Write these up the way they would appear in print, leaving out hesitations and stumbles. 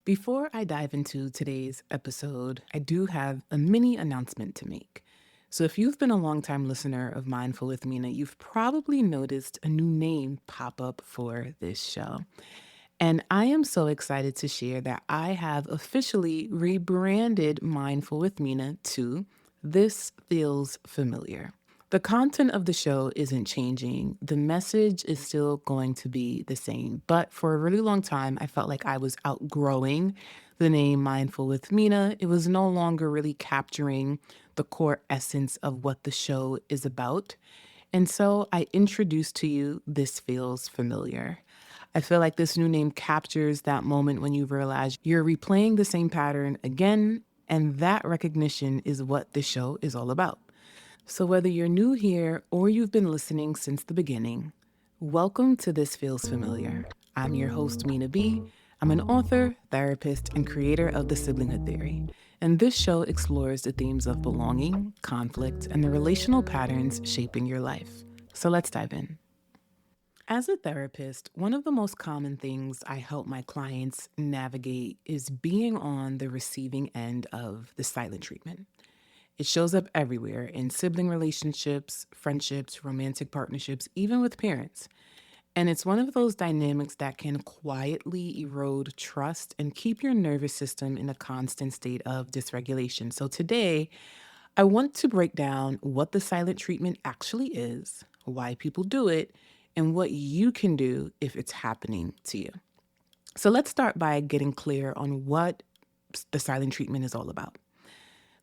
Before I dive into today's episode, I do have a mini announcement to make. So, if you've been a longtime listener of Mindful with Mina, you've probably noticed a new name pop up for this show. And I am so excited to share that I have officially rebranded Mindful with Mina to This Feels Familiar. The content of the show isn't changing. The message is still going to be the same. But for a really long time, I felt like I was outgrowing the name Mindful with Mina. It was no longer really capturing the core essence of what the show is about. And so I introduced to you This Feels Familiar. I feel like this new name captures that moment when you realize you're replaying the same pattern again, and that recognition is what the show is all about. So, whether you're new here or you've been listening since the beginning, welcome to This Feels Familiar. I'm your host, Minaa B. I'm an author, therapist, and creator of the siblinghood theory. And this show explores the themes of belonging, conflict, and the relational patterns shaping your life. So, let's dive in. As a therapist, one of the most common things I help my clients navigate is being on the receiving end of the silent treatment. It shows up everywhere in sibling relationships, friendships, romantic partnerships, even with parents. And it's one of those dynamics that can quietly erode trust and keep your nervous system in a constant state of dysregulation. So today, I want to break down what the silent treatment actually is, why people do it, and what you can do if it's happening to you. So let's start by getting clear on what the silent treatment is all about.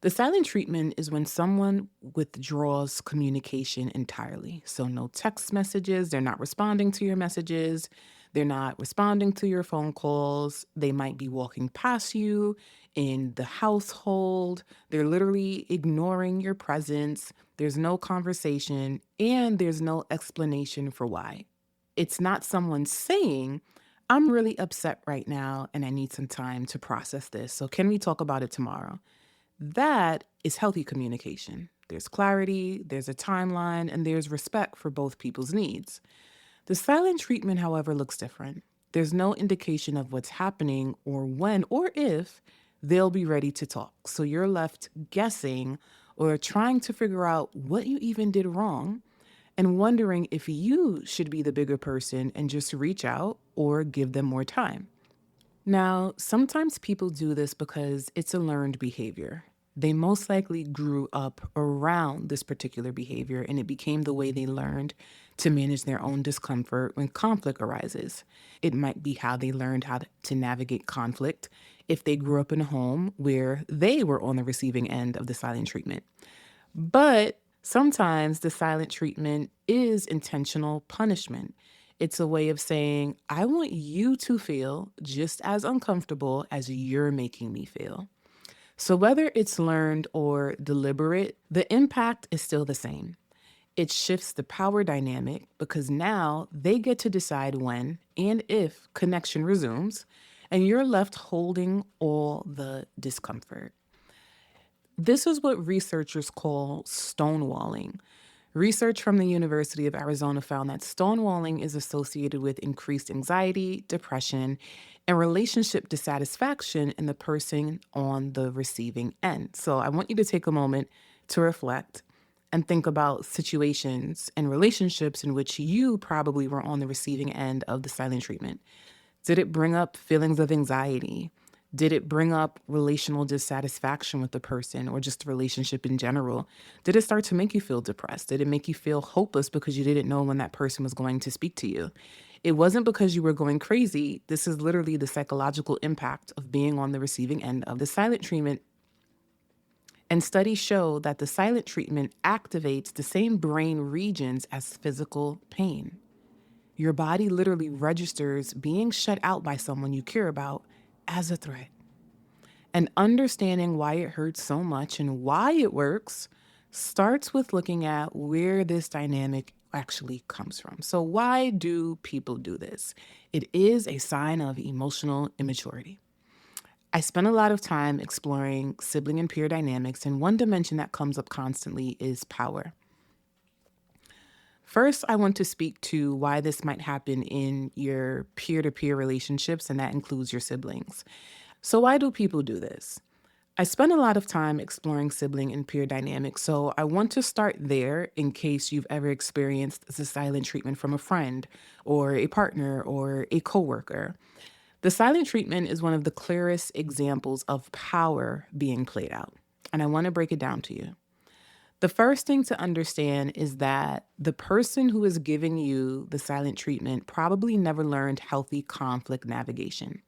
The silent treatment is when someone withdraws communication entirely. So, no text messages, they're not responding to your messages, they're not responding to your phone calls. They might be walking past you in the household. They're literally ignoring your presence. There's no conversation, and there's no explanation for why. It's not someone saying, I'm really upset right now and I need some time to process this. So, can we talk about it tomorrow? That is healthy communication. There's clarity, there's a timeline, and there's respect for both people's needs. The silent treatment, however, looks different. There's no indication of what's happening or when or if they'll be ready to talk. So you're left guessing or trying to figure out what you even did wrong and wondering if you should be the bigger person and just reach out or give them more time. Now, sometimes people do this because it's a learned behavior. They most likely grew up around this particular behavior and it became the way they learned to manage their own discomfort when conflict arises. It might be how they learned to navigate conflict if they grew up in a home where they were on the receiving end of the silent treatment. But sometimes the silent treatment is intentional punishment. It's a way of saying, I want you to feel just as uncomfortable as you're making me feel. So, whether it's learned or deliberate, the impact is still the same. It shifts the power dynamic because now they get to decide when and if connection resumes, and you're left holding all the discomfort. This is what researchers call stonewalling. Research from the University of Arizona found that stonewalling is associated with increased anxiety, depression, and relationship dissatisfaction in the person on the receiving end. So I want you to take a moment to reflect and think about situations and relationships in which you probably were on the receiving end of the silent treatment. Did it bring up feelings of anxiety? Did it bring up relational dissatisfaction with the person or just the relationship in general? Did it start to make you feel depressed? Did it make you feel hopeless because you didn't know when that person was going to speak to you? It wasn't because you were going crazy. This is literally the psychological impact of being on the receiving end of the silent treatment. And studies show that the silent treatment activates the same brain regions as physical pain. Your body literally registers being shut out by someone you care about as a threat. And understanding why it hurts so much and why it works starts with looking at where this dynamic actually comes from. So, why do people do this? It is a sign of emotional immaturity. I spend a lot of time exploring sibling and peer dynamics, and one dimension that comes up constantly is power. First, I want to speak to why this might happen in your peer to peer relationships, and that includes your siblings. So, why do people do this? I spend a lot of time exploring sibling and peer dynamics, so I want to start there in case you've ever experienced the silent treatment from a friend or a partner or a coworker. The silent treatment is one of the clearest examples of power being played out, and I want to break it down to you. The first thing to understand is that the person who is giving you the silent treatment probably never learned healthy conflict navigation.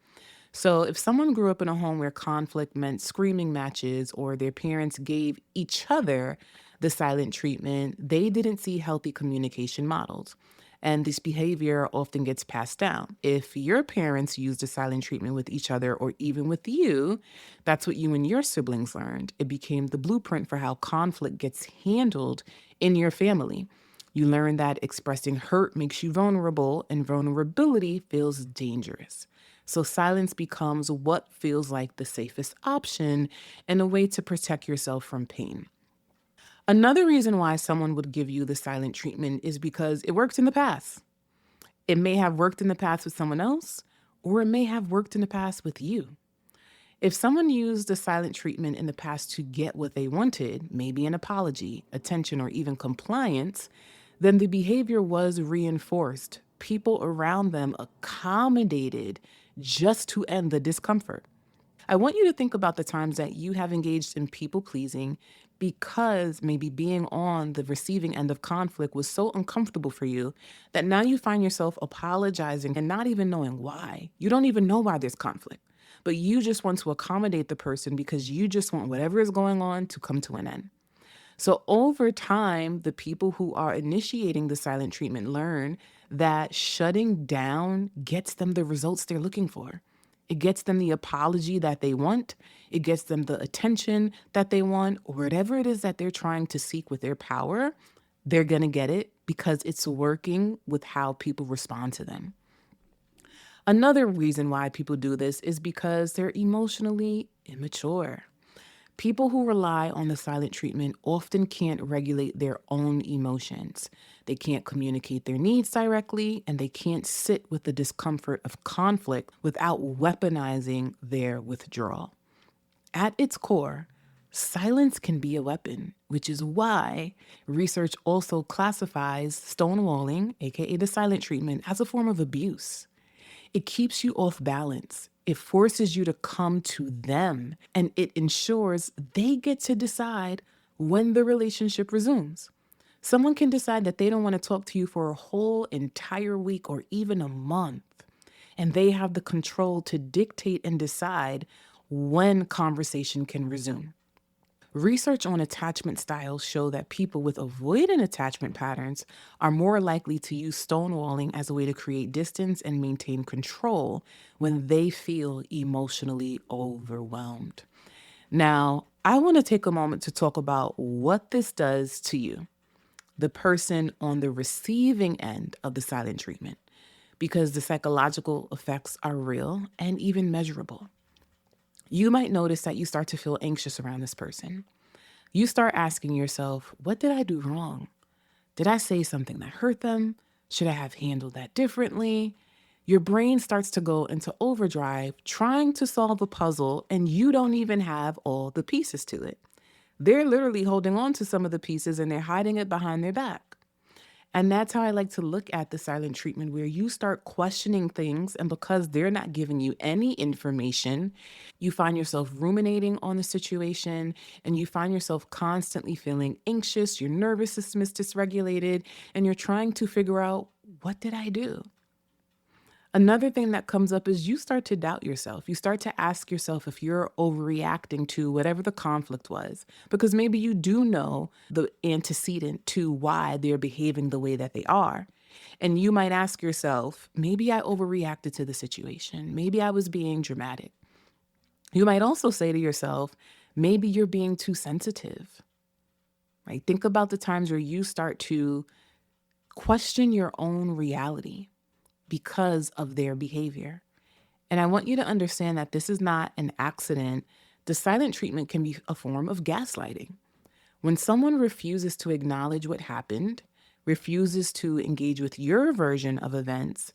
So, if someone grew up in a home where conflict meant screaming matches or their parents gave each other the silent treatment, they didn't see healthy communication models. And this behavior often gets passed down. If your parents used the silent treatment with each other or even with you, that's what you and your siblings learned. It became the blueprint for how conflict gets handled in your family. You learn that expressing hurt makes you vulnerable, and vulnerability feels dangerous. So silence becomes what feels like the safest option and a way to protect yourself from pain. Another reason why someone would give you the silent treatment is because it worked in the past. It may have worked in the past with someone else, or it may have worked in the past with you. If someone used the silent treatment in the past to get what they wanted, maybe an apology, attention, or even compliance, then the behavior was reinforced. People around them accommodated just to end the discomfort. I want you to think about the times that you have engaged in people pleasing because maybe being on the receiving end of conflict was so uncomfortable for you that now you find yourself apologizing and not even knowing why. You don't even know why there's conflict, but you just want to accommodate the person because you just want whatever is going on to come to an end. So over time, the people who are initiating the silent treatment learn that shutting down gets them the results they're looking for. It gets them the apology that they want. It gets them the attention that they want, or whatever it is that they're trying to seek with their power, they're going to get it because it's working with how people respond to them. Another reason why people do this is because they're emotionally immature. People who rely on the silent treatment often can't regulate their own emotions. They can't communicate their needs directly, and they can't sit with the discomfort of conflict without weaponizing their withdrawal. At its core, silence can be a weapon, which is why research also classifies stonewalling, aka the silent treatment, as a form of abuse. It keeps you off balance. It forces you to come to them, and it ensures they get to decide when the relationship resumes. Someone can decide that they don't want to talk to you for a whole entire week or even a month, and they have the control to dictate and decide when conversation can resume. Research on attachment styles show that people with avoidant attachment patterns are more likely to use stonewalling as a way to create distance and maintain control when they feel emotionally overwhelmed. Now, I want to take a moment to talk about what this does to you, the person on the receiving end of the silent treatment, because the psychological effects are real and even measurable. You might notice that you start to feel anxious around this person. You start asking yourself, what did I do wrong? Did I say something that hurt them? Should I have handled that differently? Your brain starts to go into overdrive trying to solve a puzzle, and you don't even have all the pieces to it. They're literally holding on to some of the pieces and they're hiding it behind their back. And that's how I like to look at the silent treatment, where you start questioning things, and because they're not giving you any information, you find yourself ruminating on the situation and you find yourself constantly feeling anxious. Your nervous system is dysregulated and you're trying to figure out, what did I do? Another thing that comes up is you start to doubt yourself. You start to ask yourself if you're overreacting to whatever the conflict was, because maybe you do know the antecedent to why they're behaving the way that they are. And you might ask yourself, maybe I overreacted to the situation. Maybe I was being dramatic. You might also say to yourself, maybe you're being too sensitive, right? Think about the times where you start to question your own reality because of their behavior. And I want you to understand that this is not an accident. The silent treatment can be a form of gaslighting. When someone refuses to acknowledge what happened, refuses to engage with your version of events,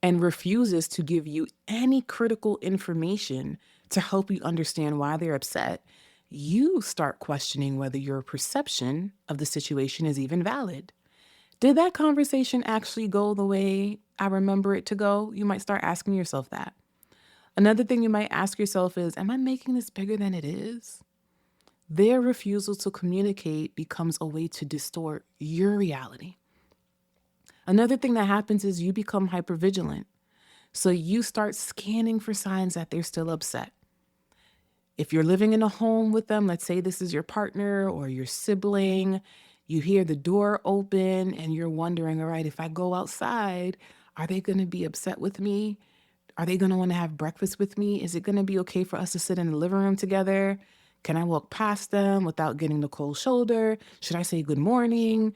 and refuses to give you any critical information To help you understand why they're upset, you start questioning whether your perception of the situation is even valid. Did that conversation actually go the way I remember it to go? You might start asking yourself that. Another thing you might ask yourself is, am I making this bigger than it is? Their refusal to communicate becomes a way to distort your reality. Another thing that happens is you become hypervigilant. So you start scanning for signs that they're still upset. If you're living in a home with them, let's say this is your partner or your sibling, you hear the door open and you're wondering, all right, if I go outside, are they going to be upset with me? Are they going to want to have breakfast with me? Is it going to be okay for us to sit in the living room together? Can I walk past them without getting the cold shoulder? Should I say good morning?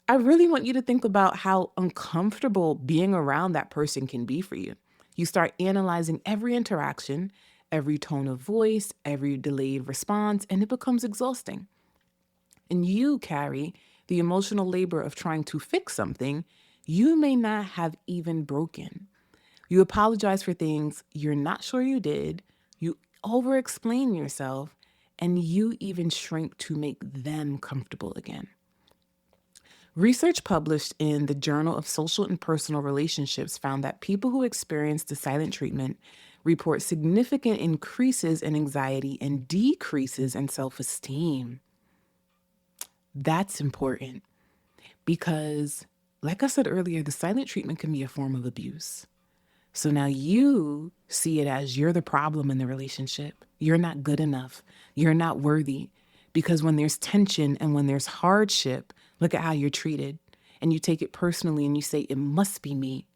I really want you to think about how uncomfortable being around that person can be for you. You start analyzing every interaction, every tone of voice, every delayed response, and it becomes exhausting. And you carry the emotional labor of trying to fix something you may not have even broken. You apologize for things you're not sure you did, you over explain yourself, and you even shrink to make them comfortable again. Research published in the Journal of Social and Personal Relationships found that people who experience the silent treatment report significant increases in anxiety and decreases in self esteem. That's important because, like I said earlier, the silent treatment can be a form of abuse. So now you see it as you're the problem in the relationship. You're not good enough. You're not worthy. Because when there's tension and when there's hardship, look at how you're treated. And you take it personally and you say, it must be me.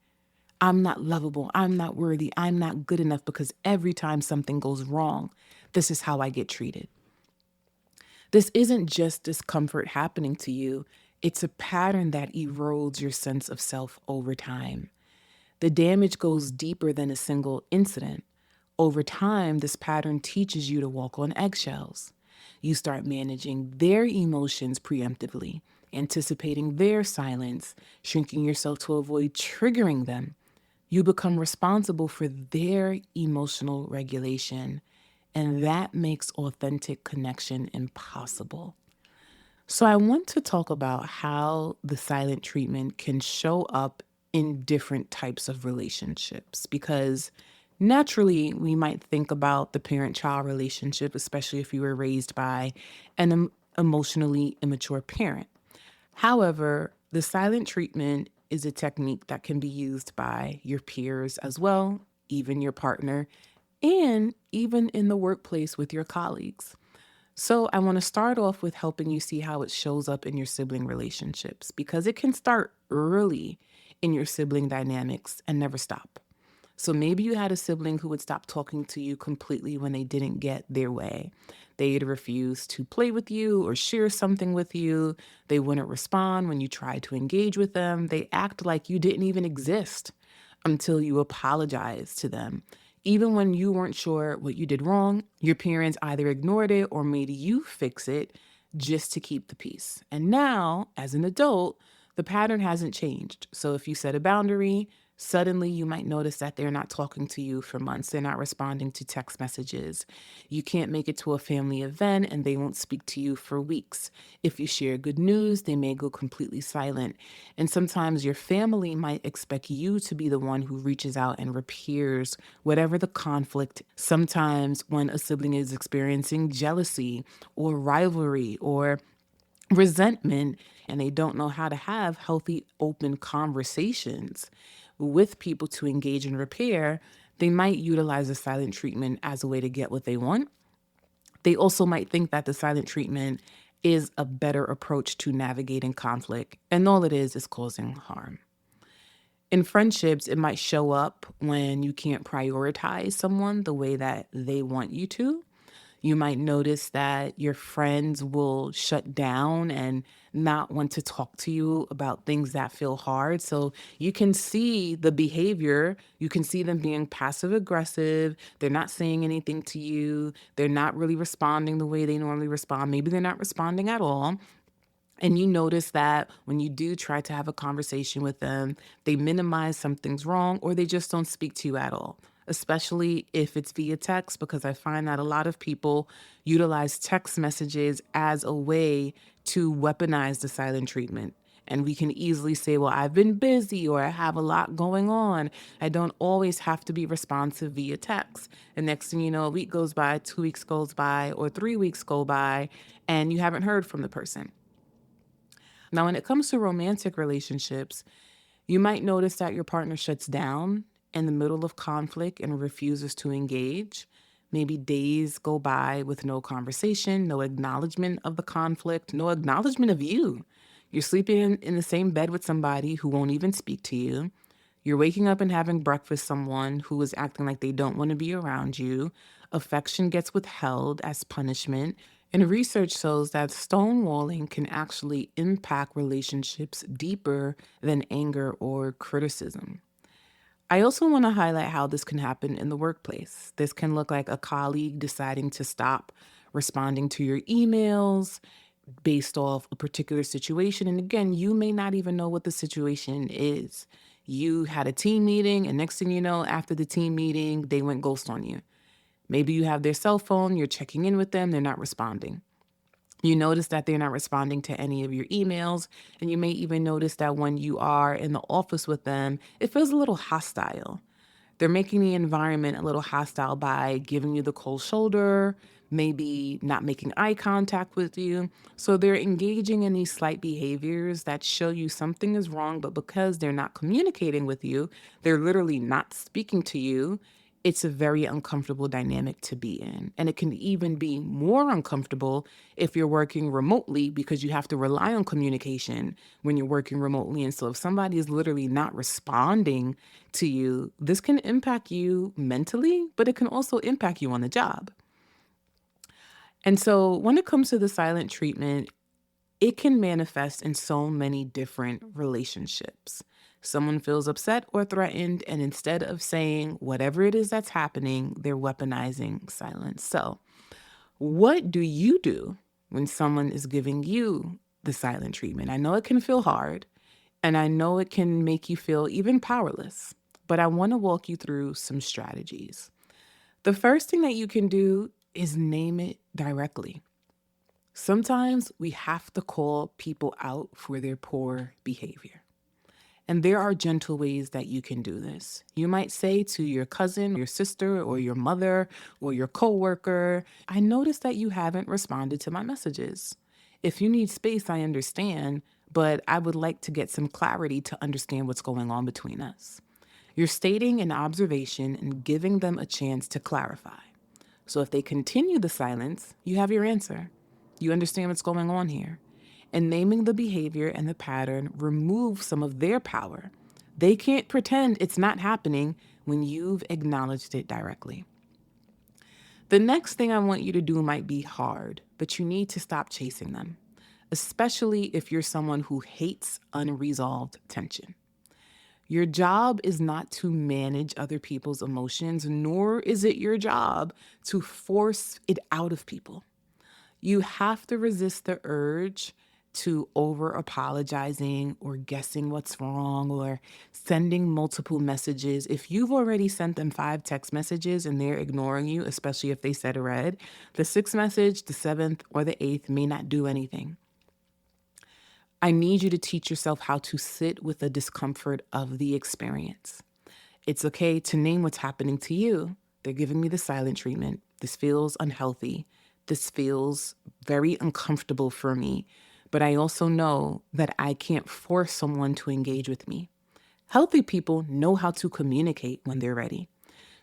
I'm not lovable. I'm not worthy. I'm not good enough because every time something goes wrong, this is how I get treated. This isn't just discomfort happening to you, it's a pattern that erodes your sense of self over time. The damage goes deeper than a single incident. Over time, this pattern teaches you to walk on eggshells. You start managing their emotions preemptively, anticipating their silence, shrinking yourself to avoid triggering them. You become responsible for their emotional regulation, and that makes authentic connection impossible. So, I want to talk about how the silent treatment can show up in different types of relationships because naturally we might think about the parent child relationship, especially if you were raised by an emotionally immature parent. However, the silent treatment is a technique that can be used by your peers as well, even your partner, and even in the workplace with your colleagues. So, I want to start off with helping you see how it shows up in your sibling relationships because it can start early in your sibling dynamics and never stop. So, maybe you had a sibling who would stop talking to you completely when they didn't get their way. They'd refuse to play with you or share something with you. They wouldn't respond when you tried to engage with them. They act like you didn't even exist until you apologize to them. Even when you weren't sure what you did wrong, your parents either ignored it or made you fix it just to keep the peace. And now, as an adult, the pattern hasn't changed. So if you set a boundary, suddenly you might notice that they're not talking to you for months. They're not responding to text messages. You can't make it to a family event and they won't speak to you for weeks. If you share good news, they may go completely silent. And sometimes your family might expect you to be the one who reaches out and repairs whatever the conflict. Sometimes when a sibling is experiencing jealousy or rivalry or resentment and they don't know how to have healthy, open conversations with people to engage and repair, they might utilize the silent treatment as a way to get what they want. They also might think that the silent treatment is a better approach to navigating conflict, and all it is causing harm. In friendships, it might show up when you can't prioritize someone the way that they want you to. You might notice that your friends will shut down and not want to talk to you about things that feel hard. So you can see the behavior. You can see them being passive aggressive. They're not saying anything to you. They're not really responding the way they normally respond. Maybe they're not responding at all. And you notice that when you do try to have a conversation with them, they minimize something's wrong or they just don't speak to you at all. especially if it's via text, because I find that a lot of people utilize text messages as a way to weaponize the silent treatment. And we can easily say, well, I've been busy or I have a lot going on. I don't always have to be responsive via text. And next thing you know, a week goes by, 2 weeks goes by, or 3 weeks go by, and you haven't heard from the person. Now, when it comes to romantic relationships, you might notice that your partner shuts down in the middle of conflict and refuses to engage. Maybe days go by with no conversation, no acknowledgement of the conflict, no acknowledgement of you. You're sleeping in the same bed with somebody who won't even speak to you. You're waking up and having breakfast with someone who is acting like they don't want to be around you. Affection gets withheld as punishment. And research shows that stonewalling can actually impact relationships deeper than anger or criticism. I also want to highlight how this can happen in the workplace. This can look like a colleague deciding to stop responding to your emails based off a particular situation. And again, you may not even know what the situation is. You had a team meeting, and next thing you know, after the team meeting, they went ghost on you. Maybe you have their cell phone, you're checking in with them, they're not responding. You notice that they're not responding to any of your emails, and you may even notice that when you are in the office with them, it feels a little hostile. They're making the environment a little hostile by giving you the cold shoulder, maybe not making eye contact with you. So they're engaging in these slight behaviors that show you something is wrong, but because they're not communicating with you, they're literally not speaking to you. It's a very uncomfortable dynamic to be in. And it can even be more uncomfortable if you're working remotely because you have to rely on communication when you're working remotely. And so if somebody is literally not responding to you, this can impact you mentally, but it can also impact you on the job. And so when it comes to the silent treatment, it can manifest in so many different relationships. Someone feels upset or threatened, and instead of saying whatever it is that's happening, they're weaponizing silence. So, what do you do when someone is giving you the silent treatment? I know it can feel hard, and I know it can make you feel even powerless, but I want to walk you through some strategies. The first thing that you can do is name it directly. Sometimes we have to call people out for their poor behavior. And there are gentle ways that you can do this. You might say to your cousin, your sister, or your mother, or your coworker, I noticed that you haven't responded to my messages. If you need space, I understand, but I would like to get some clarity to understand what's going on between us. You're stating an observation and giving them a chance to clarify. So if they continue the silence, you have your answer. You understand what's going on here. And naming the behavior and the pattern removes some of their power. They can't pretend it's not happening when you've acknowledged it directly. The next thing I want you to do might be hard, but you need to stop chasing them, especially if you're someone who hates unresolved tension. Your job is not to manage other people's emotions, nor is it your job to force it out of people. You have to resist the urge to over apologizing or guessing what's wrong or sending multiple messages. If you've already sent them 5 text messages and they're ignoring you, especially if they said read, the sixth message, the seventh, or the eighth may not do anything. I need you to teach yourself how to sit with the discomfort of the experience. It's okay to name what's happening to you. They're giving me the silent treatment. This feels unhealthy. This feels very uncomfortable for me. But I also know that I can't force someone to engage with me. Healthy people know how to communicate when they're ready.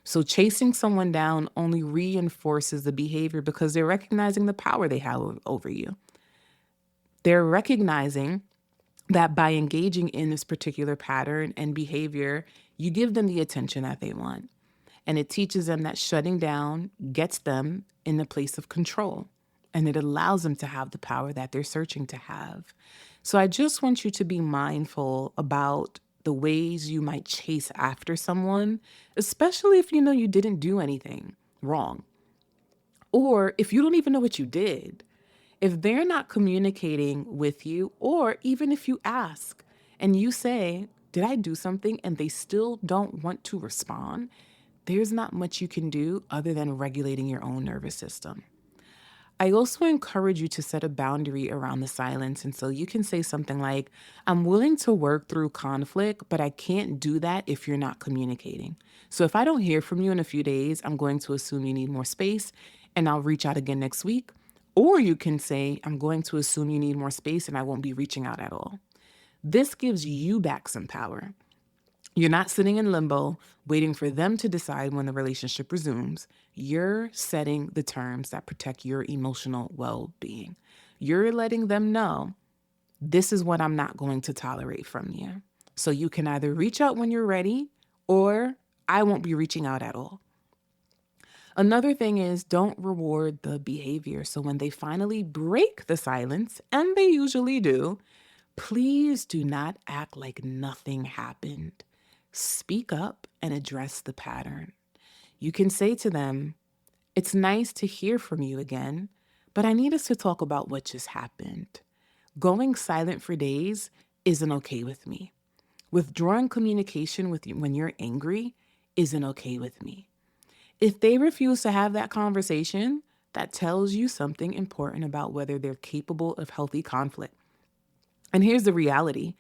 So chasing someone down only reinforces the behavior because they're recognizing the power they have over you. They're recognizing that by engaging in this particular pattern and behavior, you give them the attention that they want. And it teaches them that shutting down gets them in a place of control. And it allows them to have the power that they're searching to have. So I just want you to be mindful about the ways you might chase after someone, especially if you know you didn't do anything wrong. Or if you don't even know what you did. If they're not communicating with you, or even if you ask and you say, did I do something? And they still don't want to respond, there's not much you can do other than regulating your own nervous system. I also encourage you to set a boundary around the silence. And so you can say something like, I'm willing to work through conflict, but I can't do that if you're not communicating. So if I don't hear from you in a few days, I'm going to assume you need more space and I'll reach out again next week. Or you can say, I'm going to assume you need more space and I won't be reaching out at all. This gives you back some power. You're not sitting in limbo, waiting for them to decide when the relationship resumes. You're setting the terms that protect your emotional well being. You're letting them know this is what I'm not going to tolerate from you. So you can either reach out when you're ready or I won't be reaching out at all. Another thing is don't reward the behavior. So when they finally break the silence, and they usually do, please do not act like nothing happened. Speak up and address the pattern. You can say to them, it's nice to hear from you again, but I need us to talk about what just happened. Going silent for days isn't okay with me. Withdrawing communication with you when you're angry isn't okay with me. If they refuse to have that conversation, that tells you something important about whether they're capable of healthy conflict. And here's the reality.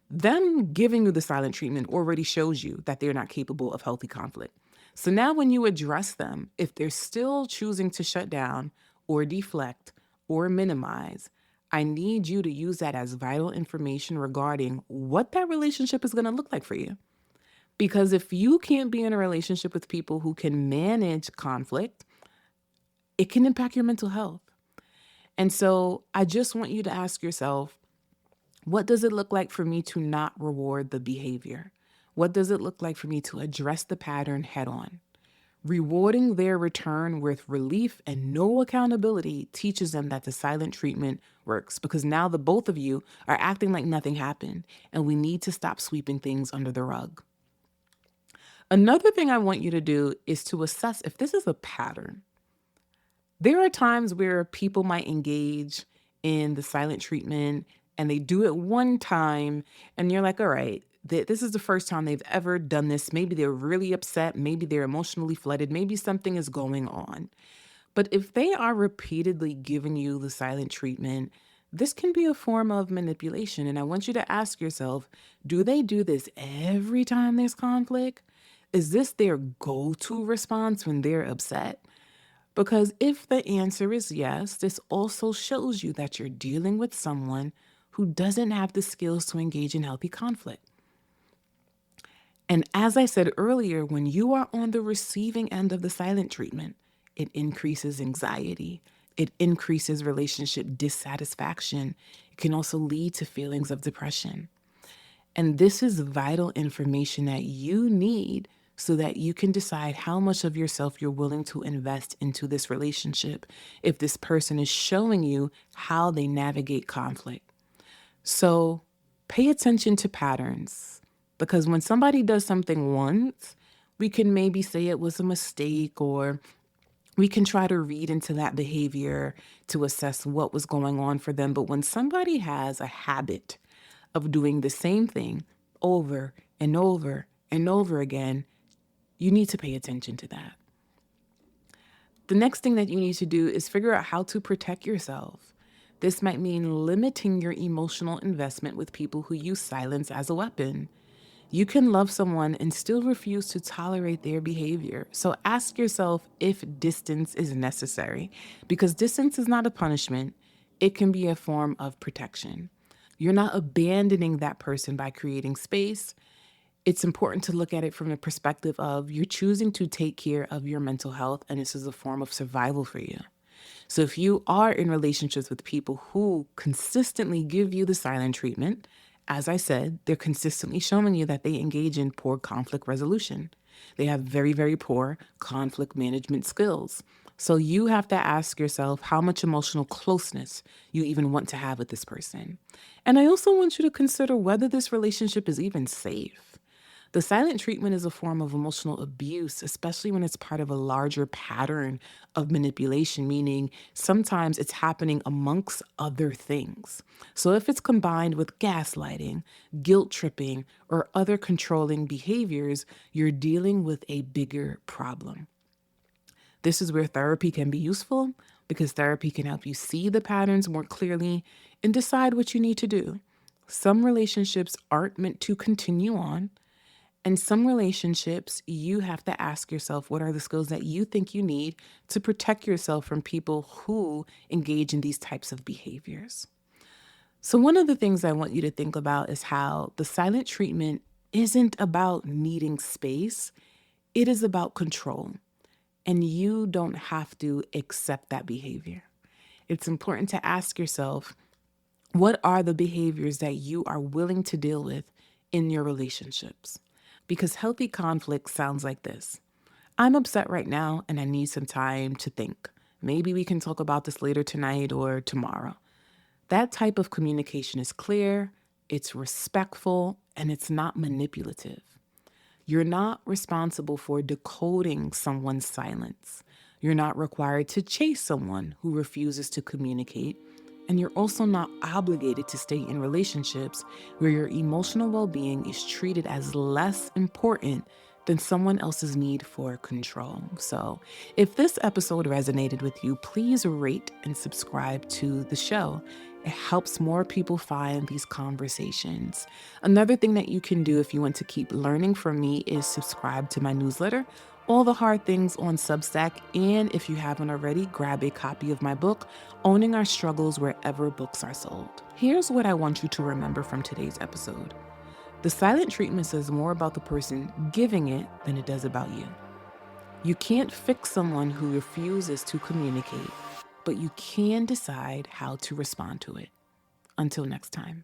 Them giving you the silent treatment already shows you that they're not capable of healthy conflict. So now when you address them, if they're still choosing to shut down or deflect or minimize, I need you to use that as vital information regarding what that relationship is going to look like for you. Because if you can't be in a relationship with people who can manage conflict, it can impact your mental health. And so I just want you to ask yourself, what does it look like for me to not reward the behavior? What does it look like for me to address the pattern head on? Rewarding their return with relief and no accountability teaches them that the silent treatment works because now the both of you are acting like nothing happened and we need to stop sweeping things under the rug. Another thing I want you to do is to assess if this is a pattern. There are times where people might engage in the silent treatment and they do it one time and you're like, all right, this is the first time they've ever done this. Maybe they're really upset. Maybe they're emotionally flooded. Maybe something is going on. But if they are repeatedly giving you the silent treatment, this can be a form of manipulation. And I want you to ask yourself, do they do this every time there's conflict? Is this their go-to response when they're upset? Because if the answer is yes, this also shows you that you're dealing with someone who doesn't have the skills to engage in healthy conflict. And as I said earlier, when you are on the receiving end of the silent treatment, it increases anxiety. It increases relationship dissatisfaction. It can also lead to feelings of depression. And this is vital information that you need so that you can decide how much of yourself you're willing to invest into this relationship if this person is showing you how they navigate conflict. So pay attention to patterns because when somebody does something once, we can maybe say it was a mistake or we can try to read into that behavior to assess what was going on for them. But when somebody has a habit of doing the same thing over and over and over again, you need to pay attention to that. The next thing that you need to do is figure out how to protect yourself. This might mean limiting your emotional investment with people who use silence as a weapon. You can love someone and still refuse to tolerate their behavior. So ask yourself if distance is necessary, because distance is not a punishment. It can be a form of protection. You're not abandoning that person by creating space. It's important to look at it from the perspective of you're choosing to take care of your mental health, and this is a form of survival for you. So if you are in relationships with people who consistently give you the silent treatment, as I said, they're consistently showing you that they engage in poor conflict resolution. They have very, very poor conflict management skills. So you have to ask yourself how much emotional closeness you even want to have with this person. And I also want you to consider whether this relationship is even safe. The silent treatment is a form of emotional abuse, especially when it's part of a larger pattern of manipulation, meaning sometimes it's happening amongst other things. So if it's combined with gaslighting, guilt tripping, or other controlling behaviors, you're dealing with a bigger problem. This is where therapy can be useful because therapy can help you see the patterns more clearly and decide what you need to do. Some relationships aren't meant to continue on, and some relationships, you have to ask yourself what are the skills that you think you need to protect yourself from people who engage in these types of behaviors. So, one of the things I want you to think about is how the silent treatment isn't about needing space, it is about control. And you don't have to accept that behavior. It's important to ask yourself, what are the behaviors that you are willing to deal with in your relationships? Because healthy conflict sounds like this: I'm upset right now and I need some time to think. Maybe we can talk about this later tonight or tomorrow. That type of communication is clear, it's respectful, and it's not manipulative. You're not responsible for decoding someone's silence. You're not required to chase someone who refuses to communicate. And you're also not obligated to stay in relationships where your emotional well being is treated as less important than someone else's need for control. So, if this episode resonated with you, please rate and subscribe to the show. It helps more people find these conversations. Another thing that you can do if you want to keep learning from me is subscribe to my newsletter, All the Hard Things on Substack. And if you haven't already, grab a copy of my book, Owning Our Struggles, wherever books are sold. Here's what I want you to remember from today's episode. The silent treatment says more about the person giving it than it does about you. You can't fix someone who refuses to communicate, but you can decide how to respond to it. Until next time.